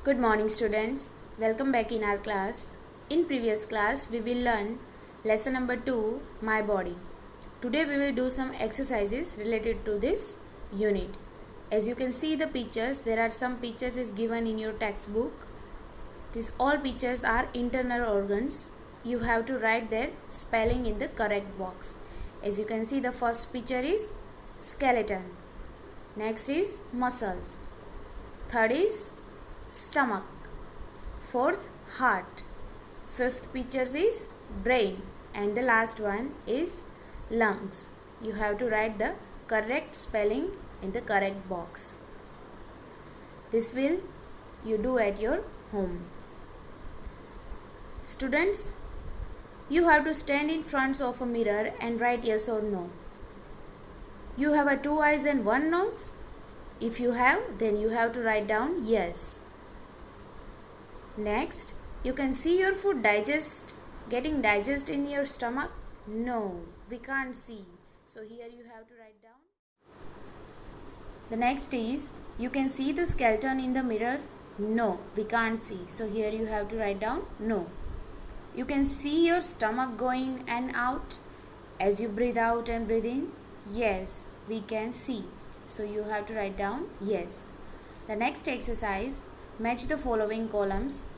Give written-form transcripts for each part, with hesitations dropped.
Good morning students. Welcome back in our class. In previous class we will learn lesson number 2 my body. Today we will do some exercises related to this unit. As you can see the pictures, there are some pictures is given in your textbook. These all pictures are internal organs. You have to write their spelling in the correct box. As you can see the first picture is skeleton. Next is muscles. Third is stomach. Fourth, heart. Fifth picture is brain. And the last one is lungs. You have to write the correct spelling in the correct box. This will you do at your home. Students, you have to stand in front of a mirror and write yes or no. You have a 2 eyes and 1 nose? If you have, then you have to write down yes. Next, you can see your food getting digest in your stomach? No, we can't see. So here you have to write down. The next is, you can see the skeleton in the mirror? No, we can't see. So here you have to write down no. You can see your stomach going and out as you breathe out and breathe in? Yes, we can see. So you have to write down yes. The next exercise, match the following columns.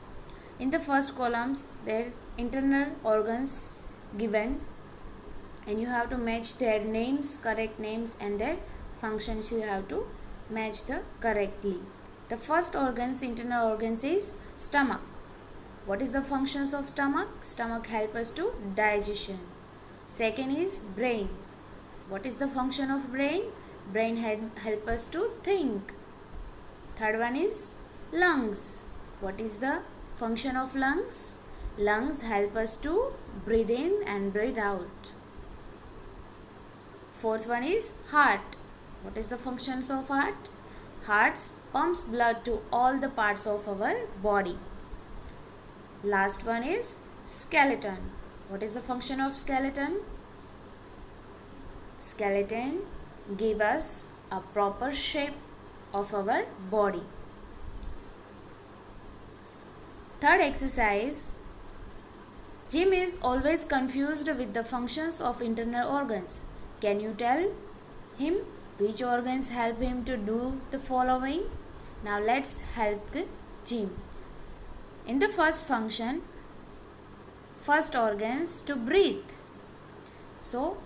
In the first columns, their internal organs given and you have to match their names, correct names, and their functions you have to match the correctly. The first internal organs is stomach. What is the functions of stomach? Stomach help us to digestion. Second is brain. What is the function of brain? Brain help us to think. Third one is lungs. What is the function of lungs? Lungs help us to breathe in and breathe out. Fourth one is heart. What is the functions of heart? Heart pumps blood to all the parts of our body. Last one is skeleton. What is the function of skeleton? Skeleton give us a proper shape of our body. Third exercise, Jim is always confused with the functions of internal organs. Can you tell him which organs help him to do the following? Now let's help Jim. In the first function, first organs to breathe. So,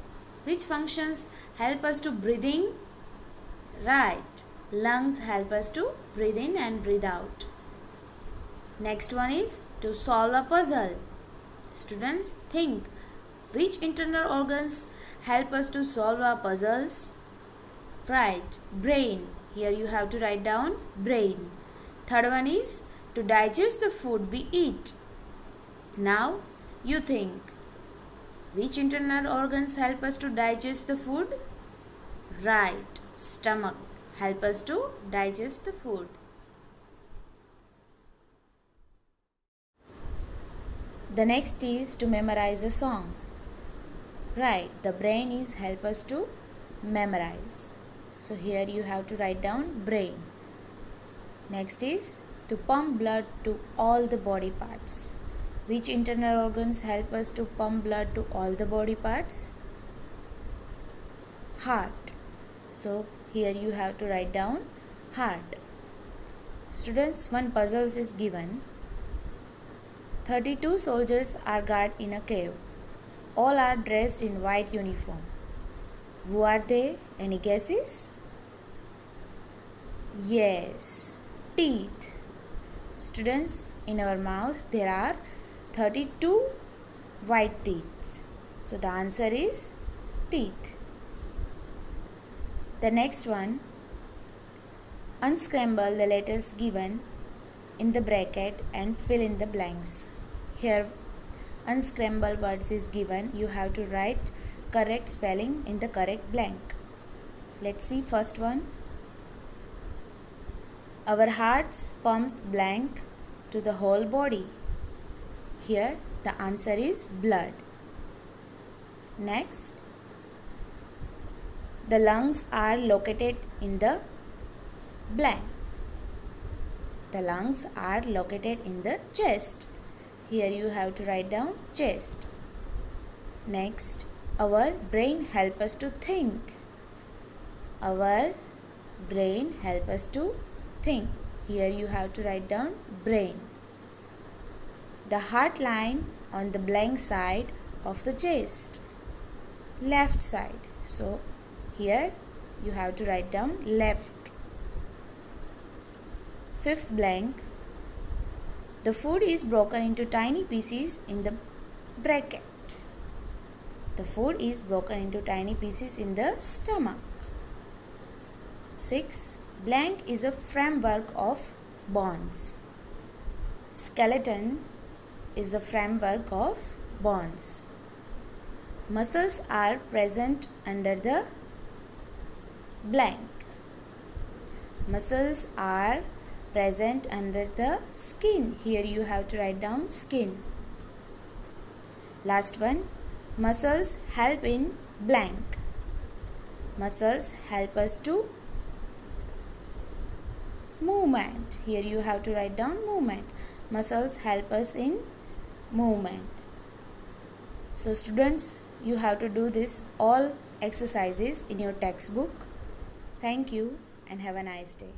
which functions help us to breathe in? Right. Lungs help us to breathe in and breathe out. Next one is to solve a puzzle. Students, think which internal organs help us to solve our puzzles? Right. Brain. Here you have to write down brain. Third one is to digest the food we eat. Now you think which internal organs help us to digest the food? Right. Stomach help us to digest the food. The next is to memorize a song. Right. The brain is help us to memorize. So here you have to write down brain. Next is to pump blood to all the body parts. Which internal organs help us to pump blood to all the body parts? Heart. So here you have to write down heart. Students, one puzzle is given. 32 soldiers are guarded in a cave. All are dressed in white uniform. Who are they? Any guesses? Yes, teeth. Students, in our mouth there are 32 white teeth. So the answer is teeth. The next one, unscramble the letters given in the bracket and fill in the blanks. Here unscramble words is given. You have to write correct spelling in the correct blank. Let's see first one. Our hearts pumps blank to the whole body. Here the answer is blood. Next, the lungs are located in the blank. The lungs are located in the chest. Here you have to write down chest. Next, our brain helps us to think. Our brain helps us to think. Here you have to write down brain. The heart line on the blank side of the chest. Left side. So here you have to write down left. Fifth blank. The food is broken into tiny pieces in the bracket. The food is broken into tiny pieces in the stomach. 6. Blank is a framework of bones. Skeleton is the framework of bones. Muscles are present under the blank. Muscles are present under the skin. Here you have to write down skin. Last one. Muscles help in blank. Muscles help us to movement. Here you have to write down movement. Muscles help us in movement. So students, you have to do this all exercises in your textbook. Thank you and have a nice day.